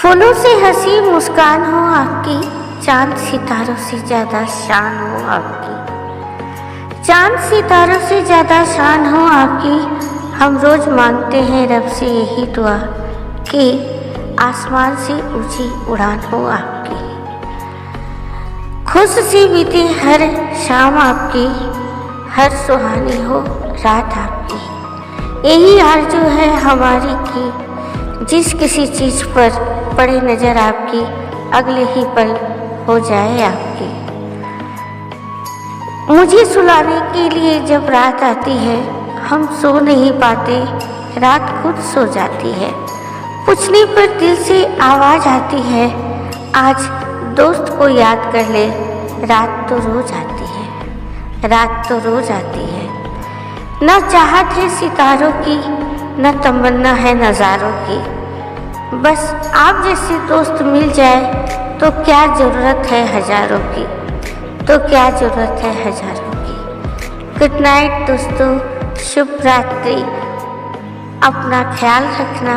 फूलों से हंसी मुस्कान हो आपकी, चांद सितारों से ज्यादा शान हो आपकी। चांद सितारों से ज्यादा शान हो आपकी। हम रोज मांगते हैं रब से यही दुआ कि आसमान से ऊंची उड़ान हो आपकी। खुश सी बीते हर शाम आपकी, हर सुहानी हो रात आपकी। यही आरज़ू है हमारी कि जिस किसी चीज़ पर पड़े नज़र आपकी, अगले ही पल हो जाए आपकी। मुझे सुलाने के लिए जब रात आती है, हम सो नहीं पाते, रात खुद सो जाती है। पूछने पर दिल से आवाज़ आती है, आज दोस्त को याद कर ले, रात तो रोज आती है, रात तो रोज आती है। न चाहत है सितारों की, न तमन्ना है नज़ारों की। बस आप जैसे दोस्त मिल जाए तो क्या ज़रूरत है हज़ारों की, तो क्या ज़रूरत है हज़ारों की। गुड नाइट दोस्तों, शुभ रात्रि, अपना ख्याल रखना।